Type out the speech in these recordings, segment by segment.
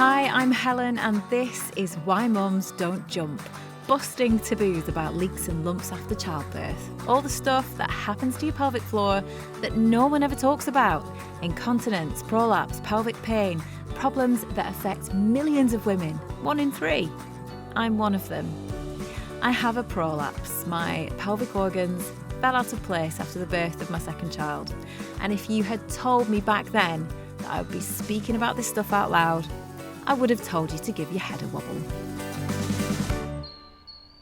Hi, I'm Helen and this is Why Mums Don't Jump. Busting taboos about leaks and lumps after childbirth. All the stuff that happens to your pelvic floor that no one ever talks about. Incontinence, prolapse, pelvic pain, problems that affect millions of women, 1 in 3. I'm one of them. I have a prolapse. My pelvic organs fell out of place after the birth of my second child. And if you had told me back then that I would be speaking about this stuff out loud, I would have told you to give your head a wobble.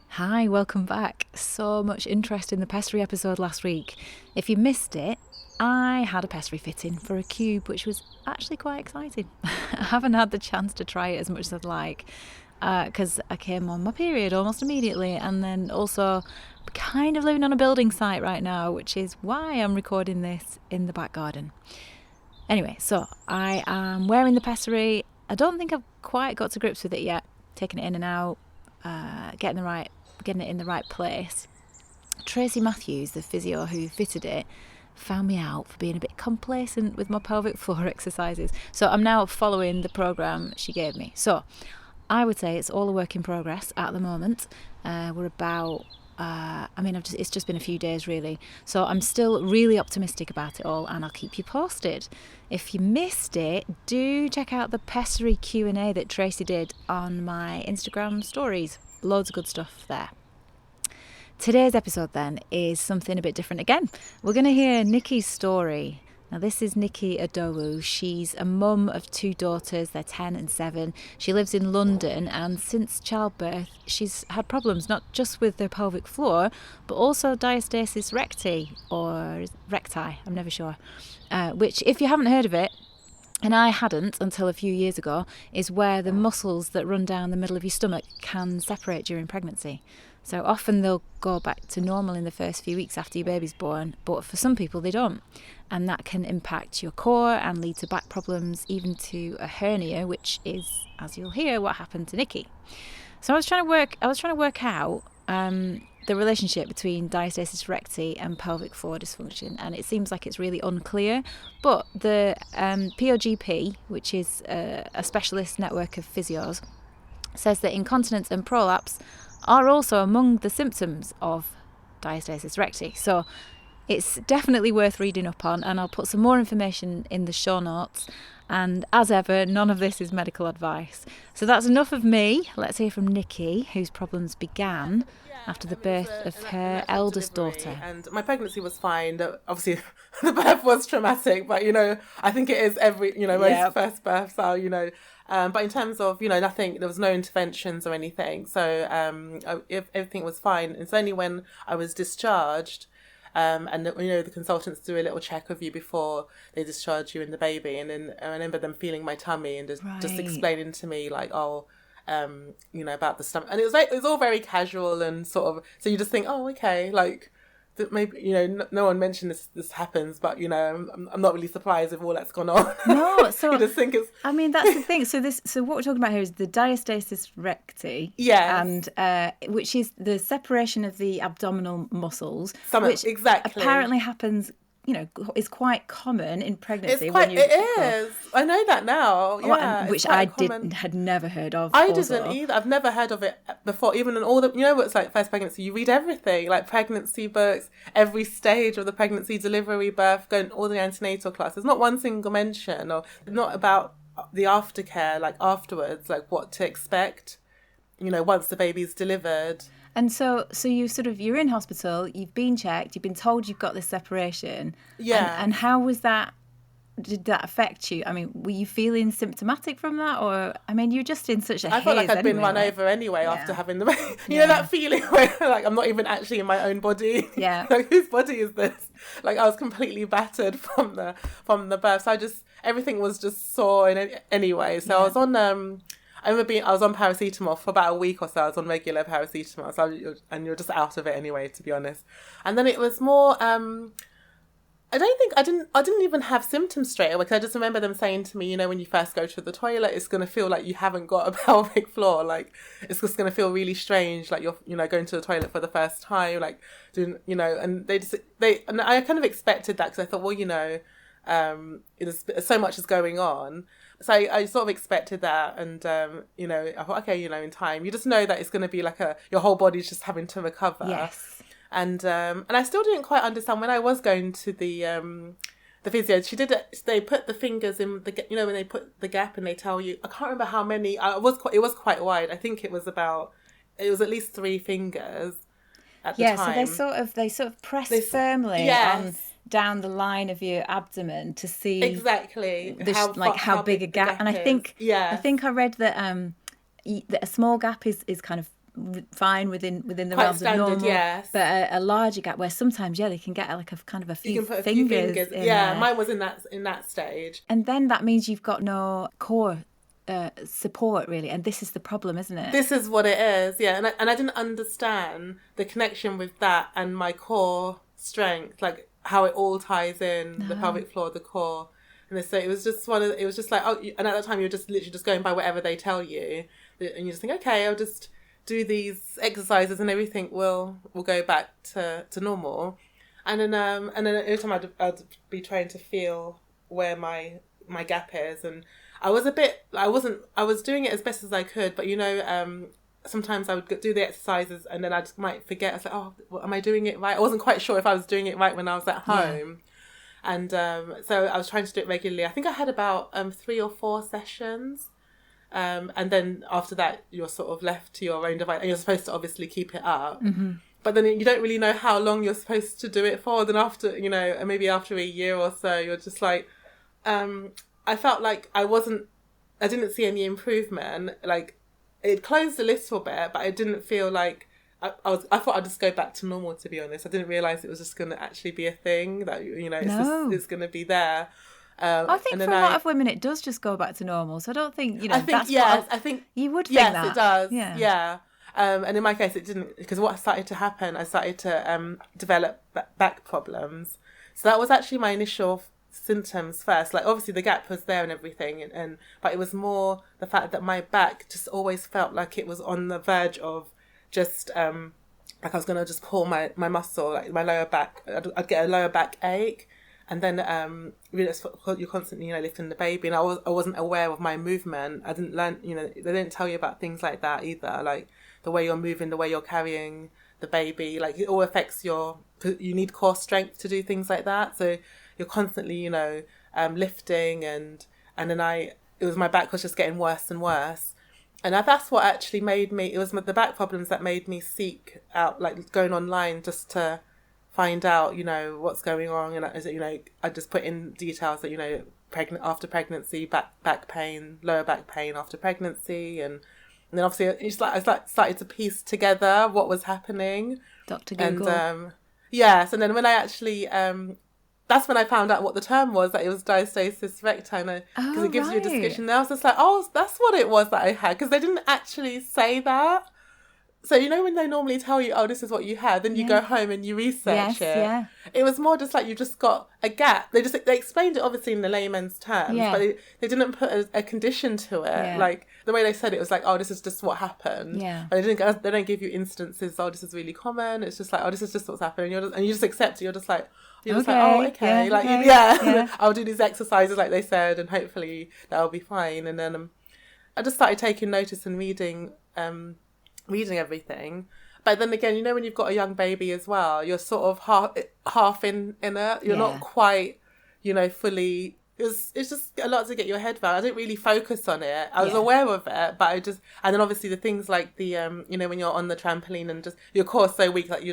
Hi, welcome back. So much interest in the pessary episode last week. If you missed it, I had a pessary fitting for a cube, which was actually quite exciting. I haven't had the chance to try it as much as I'd like because I came on my period almost immediately, and then also kind of living on a building site right now, which is why I'm recording this in the back garden. Anyway, so I am wearing the pessary. I don't think I've quite got to grips with it yet, taking it in and out, getting it in the right place. Tracy Matthews, the physio who fitted it, found me out for being a bit complacent with my pelvic floor exercises. So I'm now following the programme she gave me. So I would say it's all a work in progress at the moment. We're about, it's just been a few days really. So I'm still really optimistic about it all, and I'll keep you posted. If you missed it, do check out the pessary Q&A that Tracy did on my Instagram stories. Loads of good stuff there. Today's episode then is something a bit different again. We're going to hear Niki's story. Now this is Niki Odogwu. She's a mum of 2 daughters. They're 10 and 7. She lives in London, and since childbirth she's had problems not just with the pelvic floor but also diastasis recti, or recti, I'm never sure, which, if you haven't heard of it, and I hadn't until a few years ago, is where the muscles that run down the middle of your stomach can separate during pregnancy. So often they'll go back to normal in the first few weeks after your baby's born, but for some people they don't. And that can impact your core and lead to back problems, even to a hernia, which is, as you'll hear, what happened to Niki. So I was trying to work out the relationship between diastasis recti and pelvic floor dysfunction, and it seems like it's really unclear. But the POGP, which is a specialist network of physios, says that incontinence and prolapse are also among the symptoms of diastasis recti. So it's definitely worth reading up on, and I'll put some more information in the show notes. And as ever, none of this is medical advice. So that's enough of me. Let's hear from Niki, whose problems began after the birth of her eldest daughter. And my pregnancy was fine. Obviously, the birth was traumatic, but, I think it is most first births are, but in terms of, nothing, there was no interventions or anything. So everything was fine. It's only when I was discharged, and the consultants do a little check of you before they discharge you and the baby, and then I remember them feeling my tummy and just explaining to me like, about the stomach, and it was all very casual and sort of, so you just think, oh, okay, like maybe no one mentioned this happens, but I'm not really surprised with all that's gone on. No, so you just think it's, that's the thing. So what we're talking about here is the diastasis recti, and which is the separation of the abdominal muscles, which exactly apparently happens, is quite common in pregnancy. It is. I know that now. Yeah, which I had never heard of. I didn't either. I've never heard of it before. Even in all the, what it's like first pregnancy, you read everything, like pregnancy books, every stage of the pregnancy, delivery, birth, going all the antenatal classes. Not one single mention, or not about the aftercare, like afterwards, like what to expect, once the baby's delivered. And so you're in hospital, you've been checked, you've been told you've got this separation. Yeah. And how was that? Did that affect you? I mean, were you feeling symptomatic from that? Or, you're just in such a haze. I felt like I'd been run over anyway after having the baby. That feeling where like I'm not even actually in my own body. Yeah. Like, whose body is this? Like, I was completely battered from the birth. So everything was just sore anyway. So I was on I was on paracetamol for about a week or so. I was on regular paracetamol, and you're just out of it anyway, to be honest. And then it was more. I didn't even have symptoms straight away, because I just remember them saying to me, when you first go to the toilet, it's going to feel like you haven't got a pelvic floor. Like, it's just going to feel really strange, like you're, going to the toilet for the first time, like doing, and and I kind of expected that, because I thought, well, So much is going on. So I sort of expected that, and you know, I thought, okay, you know, in time, you just know that it's going to be like your whole body's just having to recover. Yes. And I still didn't quite understand when I was going to the physio. She did it. They put the fingers in the, you know, when they put the gap and they tell you. I can't remember how many. It was quite wide. I think it was at least 3 fingers at the time. Yeah, so they sort of press firmly on down the line of your abdomen to see exactly how big a gap. And I think I read that that a small gap is kind of fine within the quite realms standard, of normal, yes. But a larger gap where sometimes they can get like a kind of a few, you can put fingers, a few fingers. in mine was in that stage, and then that means you've got no core support really, and this is the problem, isn't it? This is what it is, yeah. And I didn't understand the connection with that and my core strength, like how it all ties in, the pelvic floor, the core. And so it was just like, and at that time you're just literally just going by whatever they tell you, and you just think, okay, I'll just do these exercises and everything will go back to normal. And then every time I'd be trying to feel where my gap is, and I was doing it as best as I could, but you know, sometimes I would do the exercises and then I just might forget. I was like, oh, am I doing it right? I wasn't quite sure if I was doing it right when I was at home. Yeah. And so I was trying to do it regularly. I think I had about 3 or 4 sessions. And then after that, you're sort of left to your own device, and you're supposed to obviously keep it up. Mm-hmm. But then you don't really know how long you're supposed to do it for. Then after, you know, maybe after a year or so, you're just like, I felt like I didn't see any improvement. Like it closed a little bit, but I didn't feel like I thought I'd just go back to normal, to be honest. I didn't realise it was just going to actually be a thing that, you know, it's going to be there. I think for a lot of women it does just go back to normal. So I don't think, you know, I think you would think that. Yes, it does. Yeah. And in my case it didn't, because what started to happen, I started to develop back problems. So that was actually my initial symptoms first. Like obviously the gap was there and everything, but it was more the fact that my back just always felt like it was on the verge of just like I was going to just pull my muscle, like my lower back. I'd get a lower back ache. And then you're constantly, you know, lifting the baby, and I wasn't aware of my movement. I didn't learn, you know, they didn't tell you about things like that either, like the way you're moving, the way you're carrying the baby, like it all affects you need core strength to do things like that. So you're constantly, you know, lifting, and then it was my back was just getting worse and worse. And that's what actually made me, it was the back problems that made me seek out, like going online just to find out, you know, what's going on. And you know, I just put in details that, you know, after pregnancy, back pain, lower back pain after pregnancy, and then obviously I started to piece together what was happening. Dr. Google. And yes, and then when I actually that's when I found out what the term was, that it was diastasis recti, because it gives you a description. And I was just like, oh, that's what it was that I had, because they didn't actually say that. So, you know, when they normally tell you, oh, this is what you had, then you go home and you research it. Yeah. It was more just like you just got a gap. They explained it obviously in the layman's terms, but they didn't put a condition to it. Yeah. Like the way they said it was like, oh, this is just what happened. Yeah. But they don't give you instances, oh, this is really common. It's just like, oh, this is just what's happening. And you just accept it. You're just like, oh, okay. I'll do these exercises like they said, and hopefully that'll be fine. And then I just started taking notice and reading everything. But then again, you know, when you've got a young baby as well, you're sort of half in it. You're not quite, you know, fully. It's just a lot to get your head around. I didn't really focus on it. I was aware of it, but and then obviously the things like the you know, when you're on the trampoline and just your core's so weak, like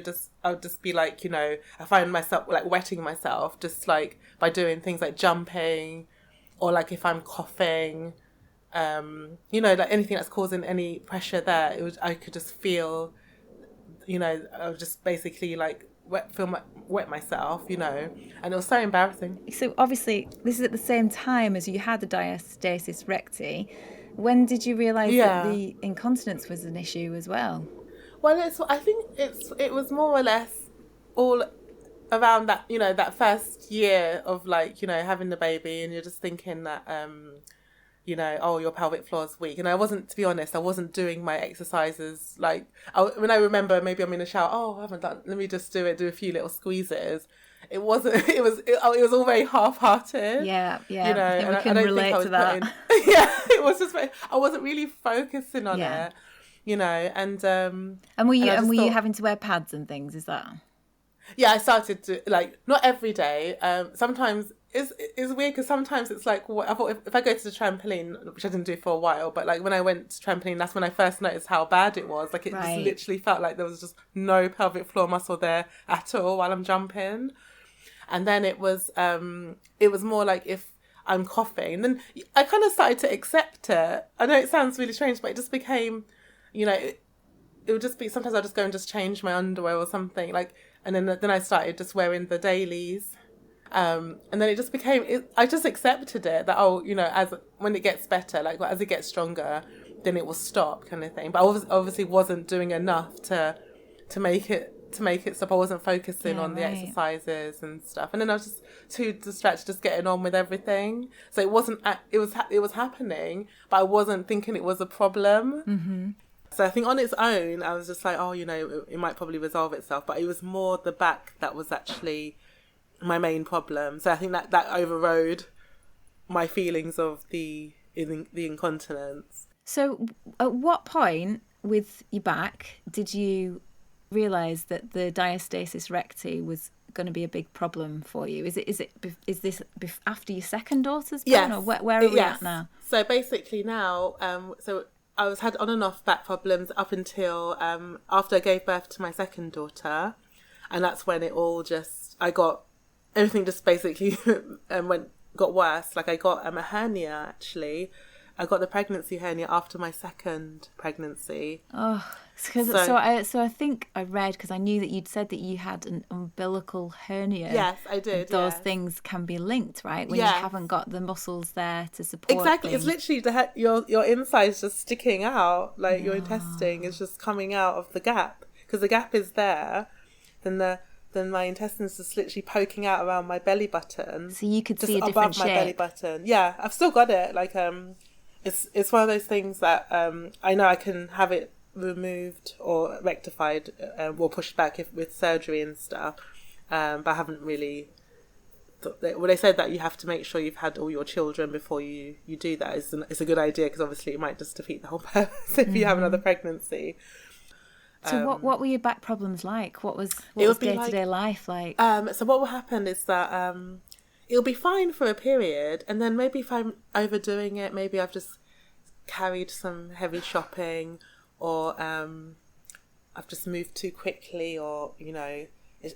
I would just be like, you know, I find myself like wetting myself just like by doing things like jumping, or like if I'm coughing. You know, like anything that's causing any pressure there, I could just feel, you know, I would just basically like wet myself, you know, and it was so embarrassing. So obviously this is at the same time as you had the diastasis recti. When did you realise that the incontinence was an issue as well? Well, I think it was more or less all around that, you know, that first year of like, you know, having the baby, and you're just thinking that you know, oh, your pelvic floor is weak. And I wasn't, to be honest, I wasn't doing my exercises. Like, when I remember, maybe I'm in the shower, oh, I haven't done, let me just do a few little squeezes. it wasn't. It was all very half-hearted. Yeah. You know, I think we I can don't relate think I was to that. yeah, it was just I wasn't really focusing on Yeah. it. You know, and were you and I just you thought, having to wear pads and things? Is that? yeah, I started to, like, not every day. Sometimes it's weird because sometimes it's like, I thought if I go to the trampoline, which I didn't do for a while, but like when I went to trampoline, that's when I first noticed how bad it was. Like it just literally felt like there was just no pelvic floor muscle there at all while I'm jumping. And then it was more like if I'm coughing, then I kind of started to accept it. I know it sounds really strange, but it just became, you know, it would just be, sometimes I'll just go and just change my underwear or something, like, and then I started just wearing the dailies. And then it just became, I just accepted it, that, oh, you know, when it gets better, like as it gets stronger, then it will stop, kind of thing. But I obviously wasn't doing enough to make it stop. I wasn't focusing on the exercises and stuff. And then I was just too distracted, just getting on with everything. So it wasn't, it was happening, but I wasn't thinking it was a problem. Mm-hmm. So I think on its own, I was just like, oh, you know, it might probably resolve itself. But it was more the back that was actually my main problem. So I think that overrode my feelings of the incontinence. So at what point with your back did you realise that the diastasis recti was going to be a big problem for you? Is this after your second daughter's born? Yes. Or where are we at now? So basically now, so I had on and off back problems up until after I gave birth to my second daughter, and that's when it all just, everything just basically got worse. Like I got a hernia, actually. I got the pregnancy hernia after my second pregnancy. Oh, so I think I read, because I knew that you'd said that you had an umbilical hernia. Yes, I did. Those things can be linked, right? When you haven't got the muscles there to support. Exactly, things. It's literally your inside's just sticking out, like your intestine is just coming out of the gap, because the gap is there. Then my intestines just literally poking out around my belly button. So you could just see a different shape. Above my belly button. Yeah, I've still got it. Like it's one of those things that I know I can have it removed or rectified or pushed back with surgery and stuff, but I haven't really. They said that you have to make sure you've had all your children before you do that. It's a good idea, because obviously it might just defeat the whole purpose if you have another pregnancy. So what were your back problems like? What was day-to-day life like? So what will happen is that it'll be fine for a period, and then maybe if I'm overdoing it, maybe I've just carried some heavy shopping, or I've just moved too quickly, or, you know,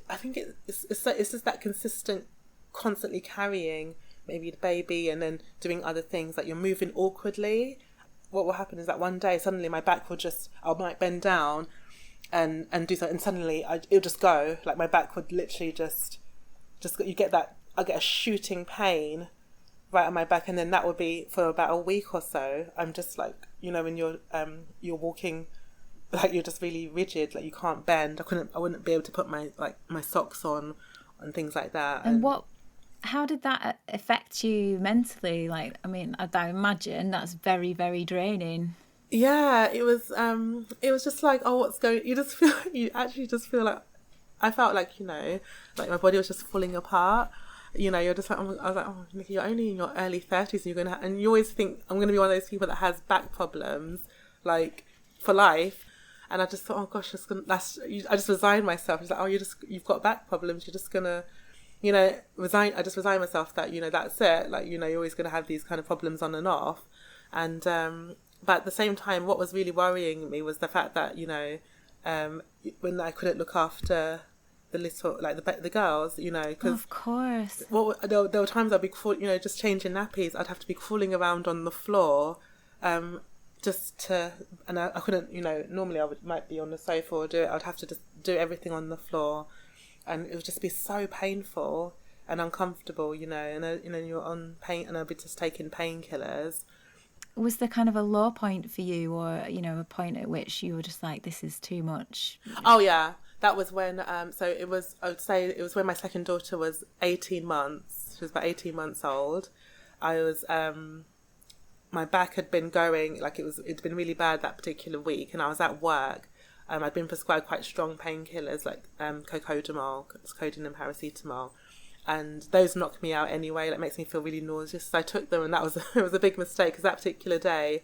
I think it's just that consistent, constantly carrying maybe the baby and then doing other things, like you're moving awkwardly. What will happen is that one day suddenly my back will I might bend down and do something, and suddenly it'll just go, like my back would literally just I get a shooting pain right on my back, and then that would be for about a week or so. I'm just like, you know, when you're walking, like you're just really rigid, like you can't bend. I wouldn't be able to put my socks on and things like that. And how did that affect you mentally? Like, I mean, I imagine that's very, very draining. Yeah, it was just like, oh, what's going, you actually just feel like, I felt like, you know, like my body was just falling apart. You know, you're just like, I was like, oh, Niki, you're only in your early 30s, and and you always think I'm going to be one of those people that has back problems, like, for life. And I just thought, oh gosh, I just resigned myself. It's like, oh, you've got back problems. You're just gonna, you know, I just resigned myself that, you know, that's it. Like, you know, you're always going to have these kind of problems on and off. And, but at the same time, what was really worrying me was the fact that, you know, when I couldn't look after the little, like the girls, you know, because of course, there were times I'd be, you know, just changing nappies. I'd have to be crawling around on the floor, and I couldn't, you know, normally might be on the sofa or I'd have to just do everything on the floor, and it would just be so painful and uncomfortable, you know, and you know, you're on pain, and I'd be just taking painkillers. Was there kind of a low point for you, or, you know, a point at which you were just like, this is too much? Oh yeah, that was when, so I would say it was when my second daughter was 18 months. She was about 18 months old. I was, my back had been going, like it'd been really bad that particular week, and I was at work. I'd been prescribed quite strong painkillers like codeine and paracetamol, and those knock me out anyway. That makes me feel really nauseous. So I took them, and that was it was a big mistake, because that particular day,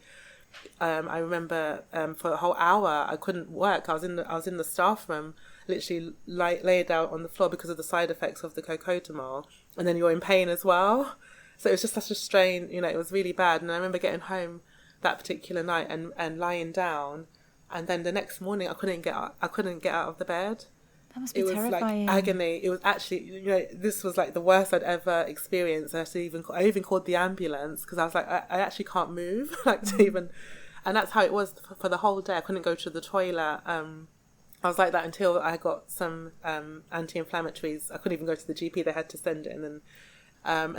I remember for a whole hour I couldn't work. I was in the staff room, literally laid out on the floor because of the side effects of the cocodamol, and then you're in pain as well. So it was just such a strain, you know, it was really bad. And I remember getting home that particular night and lying down, and then the next morning I couldn't get out of the bed. That must be it was terrifying. like agony. It was actually, you know, this was like the worst I'd ever experienced. I even called the ambulance, because I was like, I actually can't move, like to even, and that's how it was for the whole day. I couldn't go to the toilet. I was like that until I got some anti-inflammatories. I couldn't even go to the GP. They had to send it, and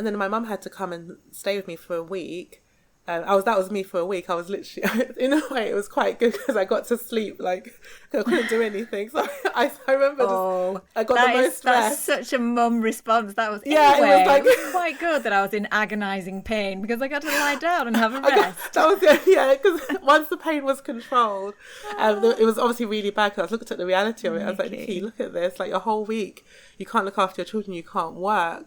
then my mum had to come and stay with me for a week. That was me for a week. I was literally, in a way, it was quite good, because I got to sleep, like, I couldn't do anything. So I remember I got the most rest. That's such a mum response. That was, yeah, anyway, it was like, it was quite good that I was in agonising pain, because I got to lie down and have a rest. That was, yeah, because once the pain was controlled, it was obviously really bad, because I was looking at the reality of it. I was like, Niki, look at this, like, a whole week, you can't look after your children, you can't work.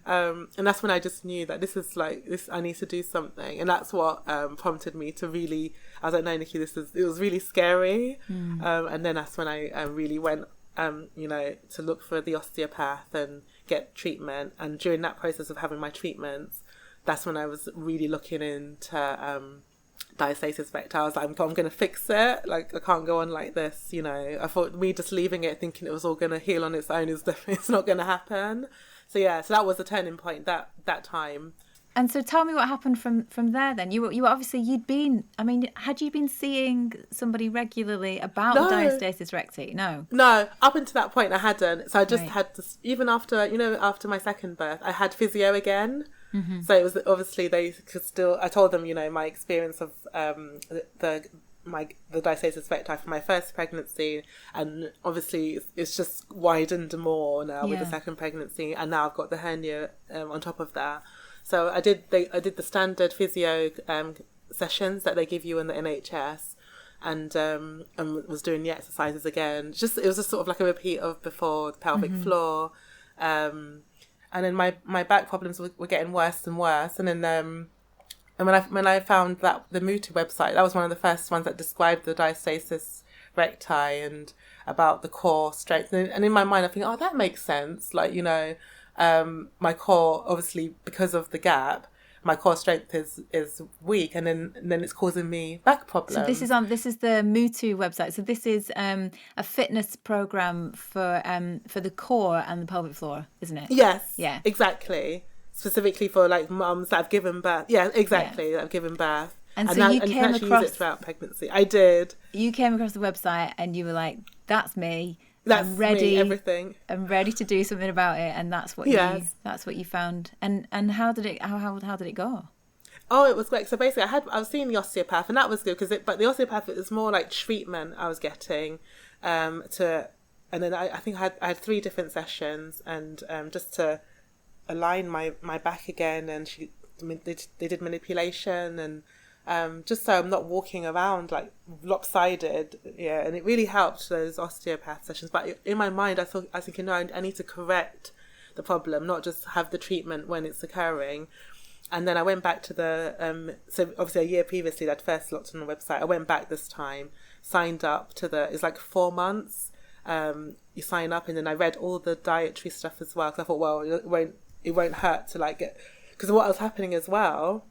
And that's when I just knew that this is like, this, I need to do something. And that's what prompted me to really, I was like, no, Niki, it was really scary. And then that's when I really went, you know, to look for the osteopath and get treatment. And during that process of having my treatments, that's when I was really looking into diastasis recti. I was like, I'm going to fix it. Like, I can't go on like this, you know. I thought me just leaving it, thinking it was all going to heal on its own, it's not going to happen. So yeah, so that was a turning point that time. And so tell me what happened from there then. You were obviously, had you been seeing somebody regularly about diastasis recti? No, up until that point I hadn't. So I just had this, even after my second birth, I had physio again. So it was obviously, they could still, I told them, you know, my experience of the diastasis recti for my first pregnancy, and obviously it's just widened more now with the second pregnancy, and now I've got the hernia on top of that. So I did the standard physio sessions that they give you in the NHS, and was doing the exercises again. It was just sort of like a repeat of before, the pelvic floor. And then my back problems were getting worse and worse. And then and when I found that the Mutu website, that was one of the first ones that described the diastasis recti and about the core strength. And in my mind, I think, oh, that makes sense. Like, you know, my core, obviously, because of the gap, my core strength is weak, and then it's causing me back problems. So this is the Mutu website. So this is a fitness program for the core and the pelvic floor, isn't it? Yes. Yeah. Exactly. Specifically for like mums that have given birth. Yeah, exactly. That have given birth. And so you came actually use it throughout pregnancy. I did. You came across the website and you were like, "That's me. I'm ready. Everything. I'm ready to do something about it." And that's what you found. And how did it go? Oh, it was great. So basically, I was seeing the osteopath, and that was good but the osteopath, it was more like treatment I was getting and then I think I had 3 different sessions, and just to align my back again, and they did manipulation, and just so I'm not walking around like lopsided, and it really helped, those osteopath sessions. But in my mind, I was thinking, no, I need to correct the problem, not just have the treatment when it's occurring. And then I went back to so obviously a year previously I'd first looked on the website. I went back this time, signed up to it's like 4 months. You sign up, and then I read all the dietary stuff as well, because I thought, well, it won't hurt to like get, because what was happening as well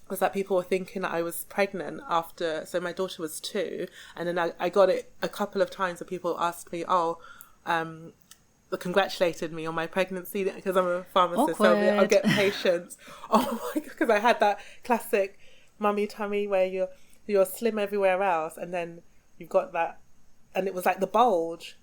was that people were thinking that I was pregnant after, so my daughter was 2, and then I got it a couple of times where people asked me, congratulated me on my pregnancy, because I'm a pharmacist. Awkward. So I'll get patients. Oh my God, because I had that classic mummy tummy where you're slim everywhere else, and then you've got that, and it was like the bulge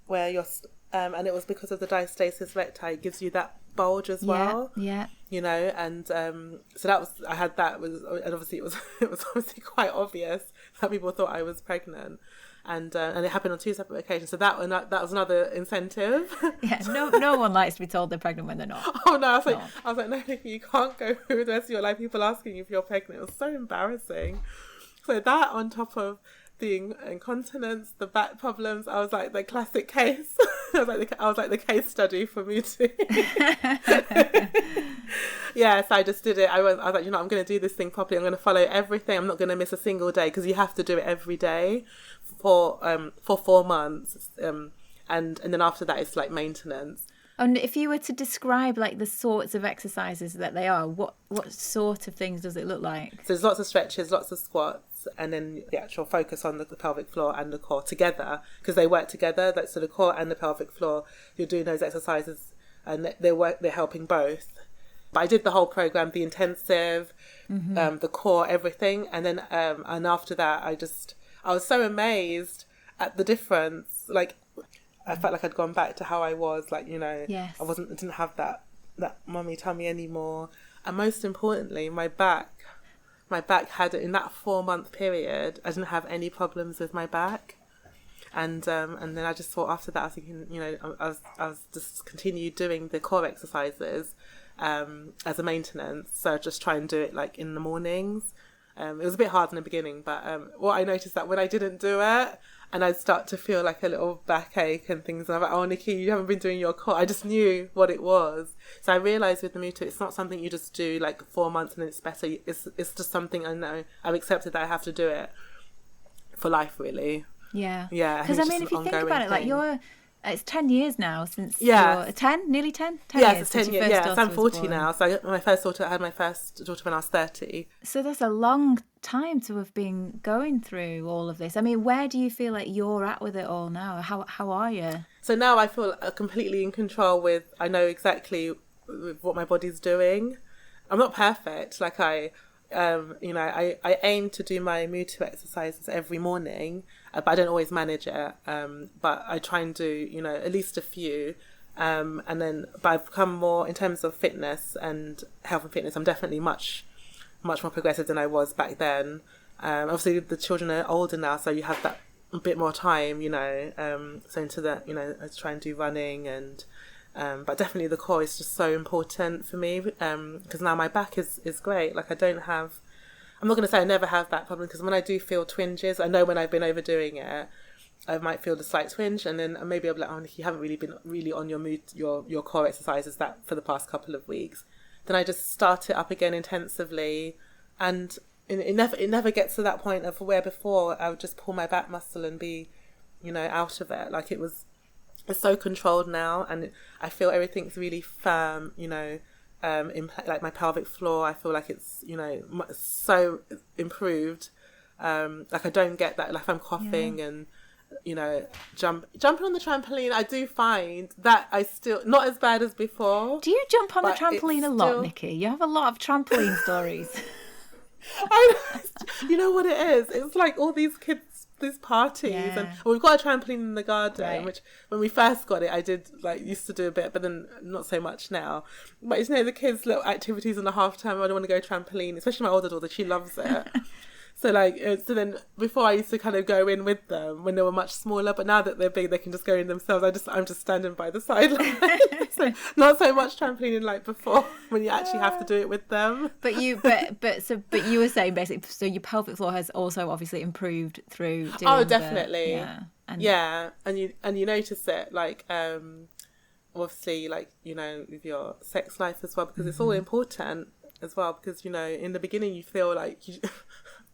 where you're, and it was because of the diastasis recti, it gives you that bulge as well. Yeah. You know, and so that was, I had that, and obviously it was obviously quite obvious that people thought I was pregnant. And it happened on 2 separate occasions. So that was another incentive. Yeah, no one likes to be told they're pregnant when they're not. Oh no, I was like, no, Niki, you can't go through the rest of your life people asking you if you're pregnant. It was so embarrassing. So that, on top of the incontinence, the back problems, I was like the classic case. I was like the case study for me too. Yeah, so I just did it. I was like, I'm going to do this thing properly. I'm going to follow everything. I'm not going to miss a single day, because you have to do it every day for 4 months. And then after that, it's like maintenance. And if you were to describe like the sorts of exercises that they are, what sort of things does it look like? So there's lots of stretches, lots of squats, and then the actual focus on the pelvic floor and the core together, because they work together. Like, so the core and the pelvic floor, you're doing those exercises, and they're helping both. But I did the whole program, the intensive, the core, everything, and then and after that, I was so amazed at the difference. Like, I felt like I'd gone back to how I was, like, Yes. I didn't have that mummy tummy anymore. And most importantly, my back had, in that 4-month period, I didn't have any problems with my back. And then I just thought, after that, I was thinking, I was just continued doing the core exercises as a maintenance. So I just try and do it like in the mornings. It was a bit hard in the beginning, but what I noticed, that when I didn't do it, and I'd start to feel like a little backache and things, and I'm like, oh, Niki, you haven't been doing your core. I just knew what it was. So I realised with the Mutu, it's not something you just do like 4 months and then it's better. It's just something I know. I've accepted that I have to do it for life, really. Yeah. Yeah. Because, I mean, if you think about it, like, it's 10 years now since you're 10, nearly 10? 10 years. It's 10 years. Yeah, so I'm 40 now. So I had my first daughter when I was 30. So that's a long time to have been going through all of this. I mean, where do you feel like you're at with it all now? How are you? So now I feel completely in control I know exactly what my body's doing. I'm not perfect. Like, I aim to do my Mutu exercises every morning, but I don't always manage it. But I try and do, at least a few. But I've become more, in terms of fitness and health and fitness, I'm definitely much more progressive than I was back then. Obviously the children are older now, so you have that a bit more time, so into that, I try and do running and, but definitely the core is just so important for me, because now my back is great. Like, I'm not going to say I never have back problems, because when I do feel twinges, I know when I've been overdoing it, I might feel the slight twinge, and then maybe I'll be like, oh, you haven't really been on your core exercises that for the past couple of weeks. Then I just start it up again intensively, and it never gets to that point of where before I would just pull my back muscle and be, out of it. Like, it's so controlled now, and I feel everything's really firm, like my pelvic floor, I feel like it's, so improved. Like, I don't get that, like, if I'm coughing and, jumping on the trampoline, I do find that I still, not as bad as before. Do you jump on the trampoline a lot, Niki? You have a lot of trampoline stories. You know what it is? It's like all these kids, these parties, and we've got a trampoline in the garden, which when we first got it, I did used to do a bit, but then not so much now. But the kids' little activities in the half time, I don't want to go trampoline, especially my older daughter, she loves it. So then before I used to kind of go in with them when they were much smaller, but now that they're big, they can just go in themselves. I'm just standing by the sideline. So not so much trampolining like before, when you actually have to do it with them. But you were saying basically, so your pelvic floor has also obviously improved through doing Oh, definitely. and you notice it, like, obviously, like, with your sex life as well, because it's all important as well, because, in the beginning you feel like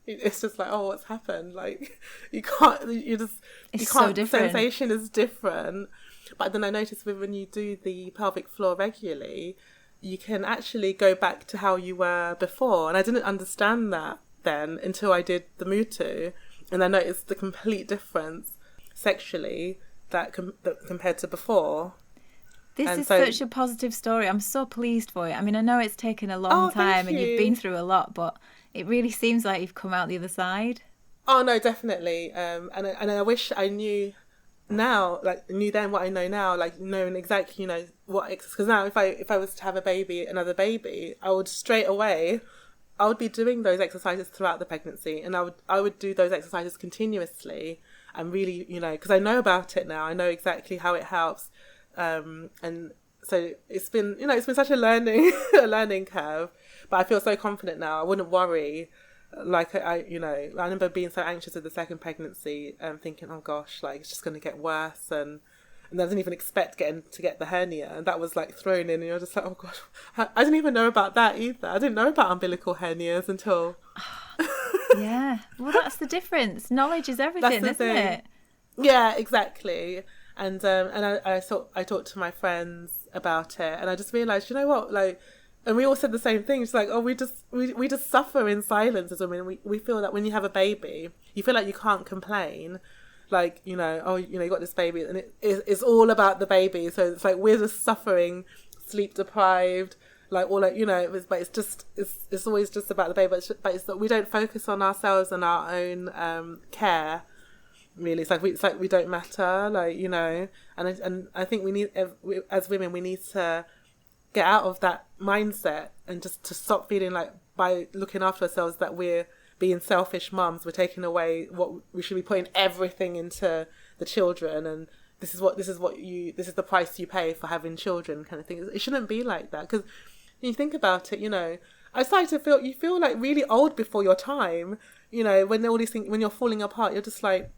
it's just like, oh, what's happened? Like, you can't, so different. The sensation is different. But then I noticed when you do the pelvic floor regularly, you can actually go back to how you were before. And I didn't understand that then until I did the Mutu. And I noticed the complete difference sexually that compared to before. This is such a positive story. I'm so pleased for you. I mean, I know it's taken a long time and you've been through a lot, but it really seems like you've come out the other side. Oh, no, definitely. And I wish I knew now, like, knew then what I know now, like, knowing exactly, what, because now if I was to have another baby, I would straight away, I would be doing those exercises throughout the pregnancy, and I would do those exercises continuously, and really, because I know about it now, I know exactly how it helps. And so it's been such a learning curve, but I feel so confident now. I wouldn't worry. Like, I remember being so anxious with the second pregnancy, thinking, oh gosh, like, it's just going to get worse. And and I didn't even expect to get the hernia, and that was like thrown in, and you're just like, oh god, I didn't even know about that either. I didn't know about umbilical hernias until yeah. Well, that's the difference. Knowledge is everything, isn't it? Yeah, exactly. And I talked to my friends about it, and I just realised, you know what, like, and we all said the same thing. It's like, oh, we just suffer in silence as women. We feel that when you have a baby, you feel like you can't complain. Like, you know, oh, you know, you got this baby, and it's all about the baby. So it's like we're just suffering, sleep deprived, like all like, you know. But it's always just about the baby. But it's that we don't focus on ourselves and our own care. Really, it's like we don't matter, like, you know. And I think we need, as women, we need to get out of that mindset and just to stop feeling like by looking after ourselves that we're being selfish mums, we're taking away what we should be putting everything into the children, and this is the price you pay for having children, kind of thing. It shouldn't be like that, because when you think about it, you know, I started to feel like really old before your time, you know, when all these things, when you're falling apart, you're just like,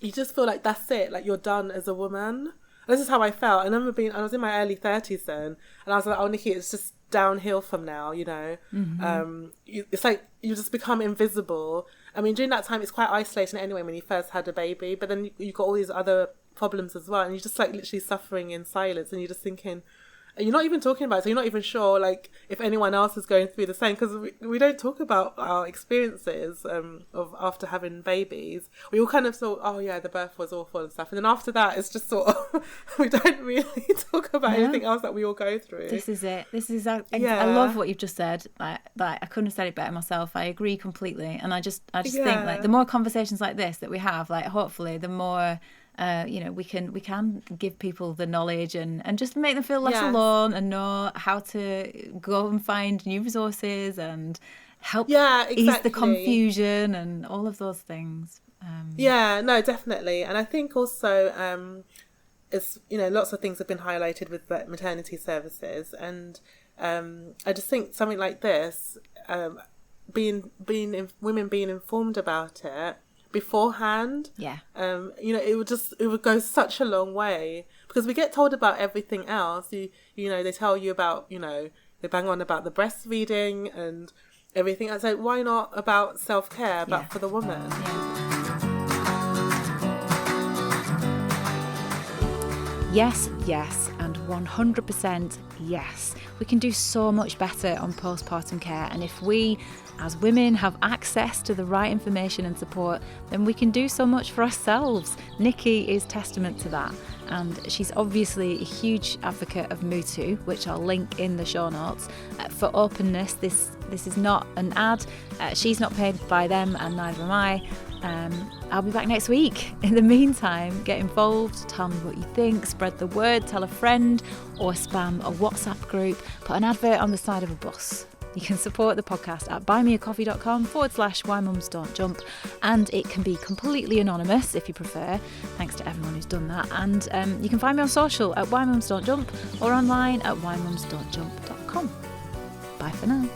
you just feel like that's it, like you're done as a woman. This is how I felt. I was in my early 30s then, and I was like, oh, Niki, it's just downhill from now, you know. Mm-hmm. It's like you just become invisible. I mean, during that time, it's quite isolating anyway when you first had a baby, but then you got all these other problems as well, and you're just like literally suffering in silence, and you're just thinking, and you're not even talking about it, so you're not even sure like if anyone else is going through the same, because we don't talk about our experiences of after having babies. We all kind of thought, oh yeah, the birth was awful and stuff, and then after that it's just sort of we don't really talk about anything else that we all go through. This is it. I love what you've just said. Like I couldn't have said it better myself. I agree completely, and I just think like the more conversations like this that we have, like hopefully the more you know, we can give people the knowledge and just make them feel less alone, and know how to go and find new resources and help ease the confusion and all of those things. No, definitely. And I think also it's, you know, lots of things have been highlighted with maternity services, and I just think something like this, women being informed about it beforehand, you know, it would go such a long way, because we get told about everything else. You know, they tell you about, you know, they bang on about the breastfeeding and everything. I say, why not about self-care, for the woman? Yes, and 100% yes. We can do so much better on postpartum care, and if we as women have access to the right information and support, then we can do so much for ourselves. Niki is testament to that, and she's obviously a huge advocate of Mutu, which I'll link in the show notes. For openness, this is not an ad. She's not paid by them, and neither am I. I'll be back next week. In the meantime, get involved, tell me what you think, spread the word, tell a friend, or spam a WhatsApp group, put an advert on the side of a bus. You can support the podcast at buymeacoffee.com/whymumsdon'tjump, and it can be completely anonymous if you prefer. Thanks to everyone who's done that. And you can find me on social at whymumsdon'tjump or online at whymumsdon'tjump.com. Bye for now.